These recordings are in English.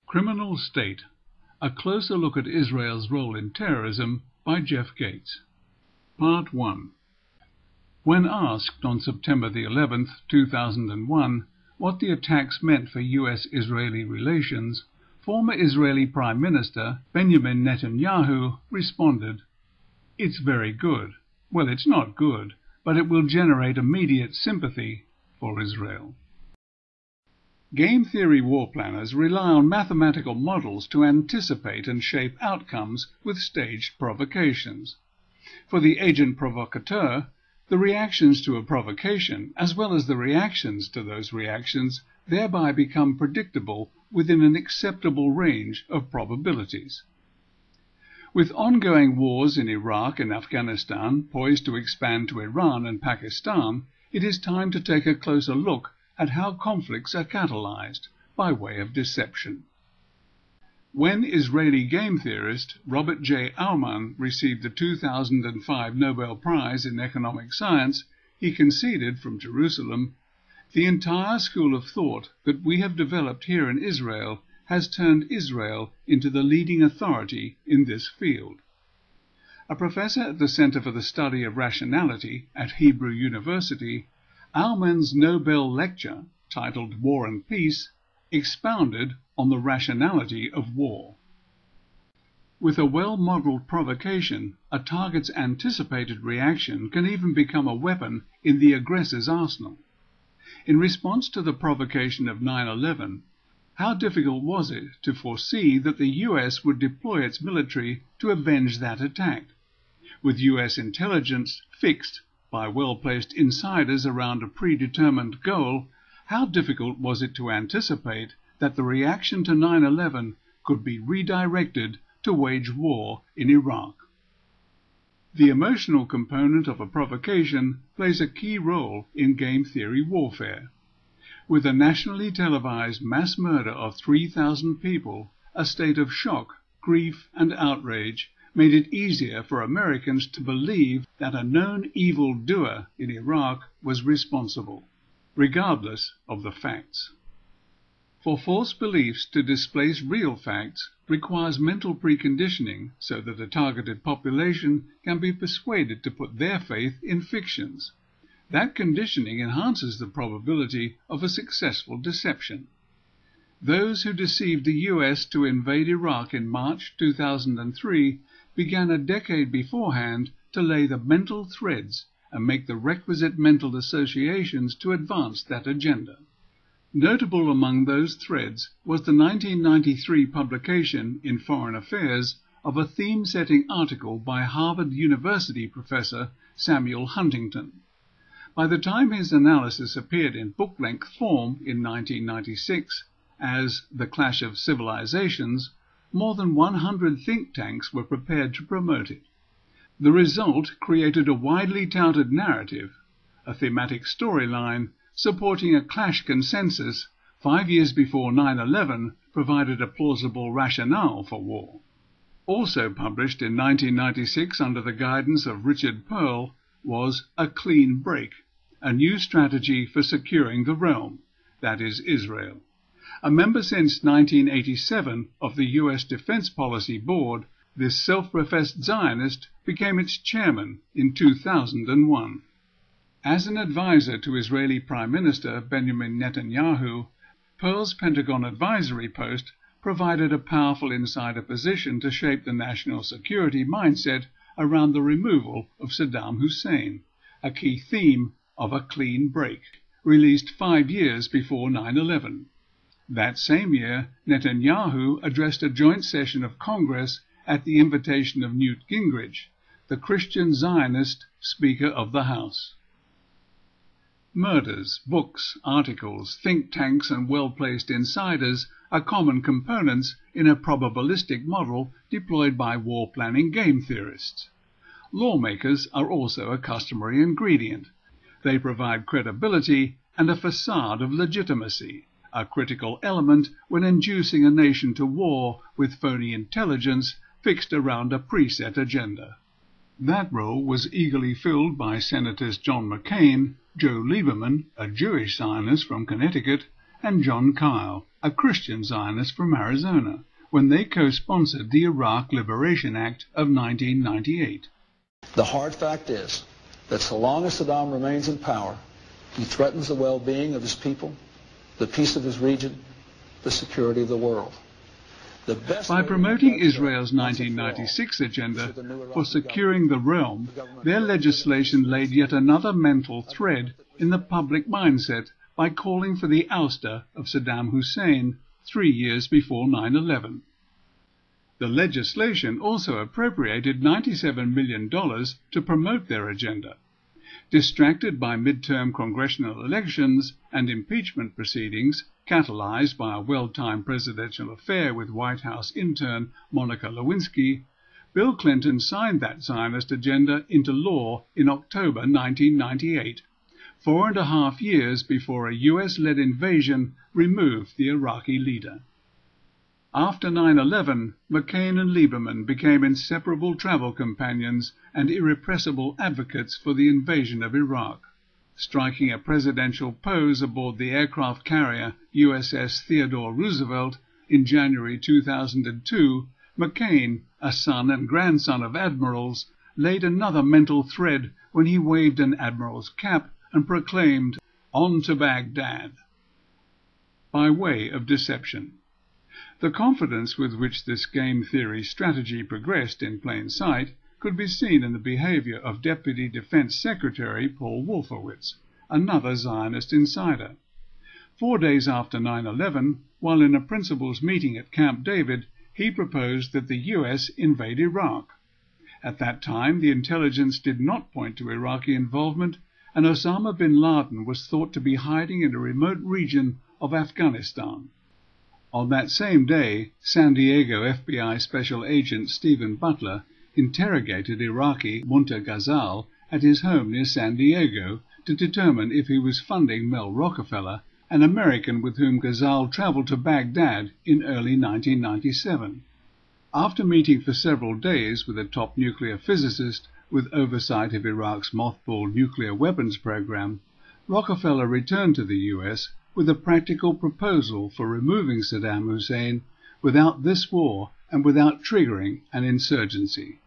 Criminal State: A Closer Look at Israel's Role in Terrorism by Jeff Gates. Part 1. When asked on September 11, 2001, what the attacks meant for US-Israeli relations, former Israeli Prime Minister Benjamin Netanyahu responded, "It's very good. Well, it's not good, but it will generate immediate sympathy for Israel." Game theory war planners rely on mathematical models to anticipate and shape outcomes with staged provocations. For the agent provocateur, the reactions to a provocation, as well as the reactions to those reactions, thereby become predictable within an acceptable range of probabilities. With ongoing wars in Iraq and Afghanistan poised to expand to Iran and Pakistan, it is time to take a closer look at how conflicts are catalyzed by way of deception. When Israeli game theorist Robert J. Aumann received the 2005 Nobel Prize in Economic Science, he conceded from Jerusalem, "The entire school of thought that we have developed here in Israel has turned Israel into the leading authority in this field." A professor at the Center for the Study of Rationality at Hebrew University, Aumann's Nobel lecture, titled War and Peace, expounded on the rationality of war. With a well-modeled provocation, a target's anticipated reaction can even become a weapon in the aggressor's arsenal. In response to the provocation of 9/11, how difficult was it to foresee that the US would deploy its military to avenge that attack? With US intelligence fixed by well-placed insiders around a predetermined goal, how difficult was it to anticipate that the reaction to 9/11 could be redirected to wage war in Iraq? The emotional component of a provocation plays a key role in game theory warfare. With a nationally televised mass murder of 3,000 people, a state of shock, grief, and outrage made it easier for Americans to believe that a known evildoer in Iraq was responsible, regardless of the facts. For false beliefs to displace real facts requires mental preconditioning so that a targeted population can be persuaded to put their faith in fictions. That conditioning enhances the probability of a successful deception. Those who deceived the US to invade Iraq in March 2003 began a decade beforehand to lay the mental threads and make the requisite mental associations to advance that agenda. Notable among those threads was the 1993 publication in Foreign Affairs of a theme-setting article by Harvard University professor Samuel Huntington. By the time his analysis appeared in book-length form in 1996 as The Clash of Civilizations, more than 100 think tanks were prepared to promote it. The result created a widely touted narrative, a thematic storyline supporting a clash consensus 5 years before 9/11 provided a plausible rationale for war. Also published in 1996 under the guidance of Richard Perle was A Clean Break, a new strategy for securing the realm, that is Israel. A member since 1987 of the US Defense Policy Board, this self-professed Zionist became its chairman in 2001. As an advisor to Israeli Prime Minister Benjamin Netanyahu, Perle's Pentagon advisory post provided a powerful insider position to shape the national security mindset around the removal of Saddam Hussein, a key theme of A Clean Break, released 5 years before 9/11. That same year, Netanyahu addressed a joint session of Congress at the invitation of Newt Gingrich, the Christian Zionist Speaker of the House. Murders, books, articles, think tanks, and well-placed insiders are common components in a probabilistic model deployed by war-planning game theorists. Lawmakers are also a customary ingredient. They provide credibility and a facade of legitimacy, a critical element when inducing a nation to war with phony intelligence fixed around a preset agenda. That role was eagerly filled by Senators John McCain, Joe Lieberman, a Jewish Zionist from Connecticut, and John Kyle, a Christian Zionist from Arizona, when they co-sponsored the Iraq Liberation Act of 1998. The hard fact is that so long as Saddam remains in power, he threatens the well-being of his people, the peace of his region, the security of the world. By promoting Israel's 1996 agenda for securing the realm, their legislation laid yet another mental thread in the public mindset by calling for the ouster of Saddam Hussein 3 years before 9/11. The legislation also appropriated $97 million to promote their agenda. Distracted by midterm congressional elections and impeachment proceedings, catalyzed by a well-timed presidential affair with White House intern Monica Lewinsky, Bill Clinton signed that Zionist agenda into law in October 1998, 4.5 years before a US-led invasion removed the Iraqi leader. After 9/11, McCain and Lieberman became inseparable travel companions and irrepressible advocates for the invasion of Iraq. Striking a presidential pose aboard the aircraft carrier USS Theodore Roosevelt in January 2002, McCain, a son and grandson of admirals, laid another mental thread when he waved an admiral's cap and proclaimed, "On to Baghdad," by way of deception. The confidence with which this game theory strategy progressed in plain sight could be seen in the behavior of Deputy Defense Secretary Paul Wolfowitz, another Zionist insider. 4 days after 9/11, while in a principals meeting at Camp David, he proposed that the US invade Iraq. At that time, the intelligence did not point to Iraqi involvement, and Osama bin Laden was thought to be hiding in a remote region of Afghanistan. On that same day, San Diego FBI Special Agent Stephen Butler interrogated Iraqi Munta Ghazal at his home near San Diego to determine if he was funding Mel Rockefeller, an American with whom Ghazal traveled to Baghdad in early 1997. After meeting for several days with a top nuclear physicist with oversight of Iraq's mothballed nuclear weapons program, Rockefeller returned to the US with a practical proposal for removing Saddam Hussein without this war and without triggering an insurgency.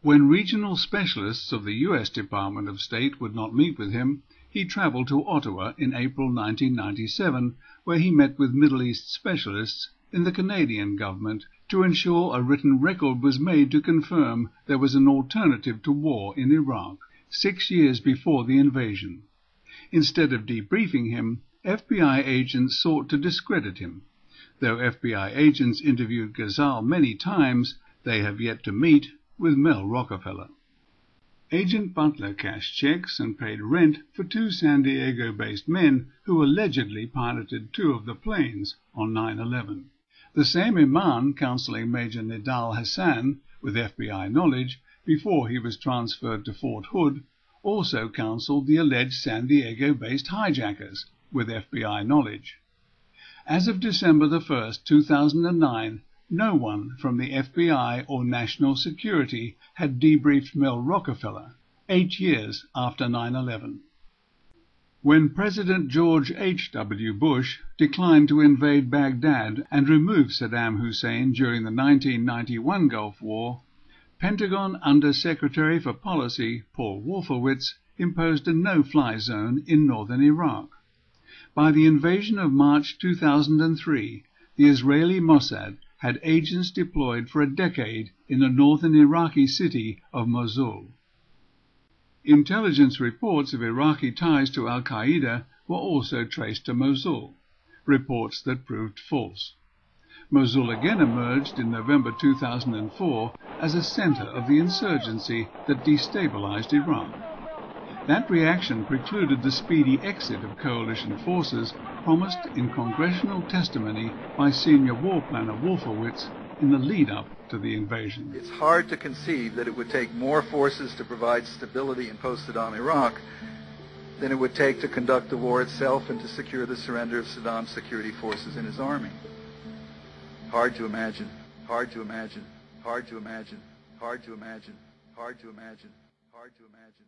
When regional specialists of the US Department of State would not meet with him, he traveled to Ottawa in April 1997, where he met with Middle East specialists in the Canadian government to ensure a written record was made to confirm there was an alternative to war in Iraq, 6 years before the invasion. Instead of debriefing him, FBI agents sought to discredit him. Though FBI agents interviewed Ghazal many times, they have yet to meet with Mel Rockefeller. Agent Butler cashed checks and paid rent for 2 San Diego-based men who allegedly piloted 2 of the planes on 9/11. The same Imam counseling Major Nidal Hassan, with FBI knowledge, before he was transferred to Fort Hood, also counseled the alleged San Diego-based hijackers, with FBI knowledge. As of December 1, 2009, no one from the FBI or National Security had debriefed Mel Rockefeller 8 years after 9/11. When President George H.W. Bush declined to invade Baghdad and remove Saddam Hussein during the 1991 Gulf War, Pentagon Under-Secretary for Policy Paul Wolfowitz imposed a no-fly zone in northern Iraq. By the invasion of March 2003, the Israeli Mossad had agents deployed for a decade in the northern Iraqi city of Mosul. Intelligence reports of Iraqi ties to al-Qaeda were also traced to Mosul, reports that proved false. Mosul again emerged in November 2004 as a center of the insurgency that destabilized Iraq. That reaction precluded the speedy exit of coalition forces promised in congressional testimony by senior war planner Wolfowitz in the lead-up to the invasion. It's hard to conceive that it would take more forces to provide stability in post-Saddam Iraq than it would take to conduct the war itself and to secure the surrender of Saddam's security forces and his army. Hard to imagine, hard to imagine, hard to imagine, hard to imagine, hard to imagine, hard to imagine.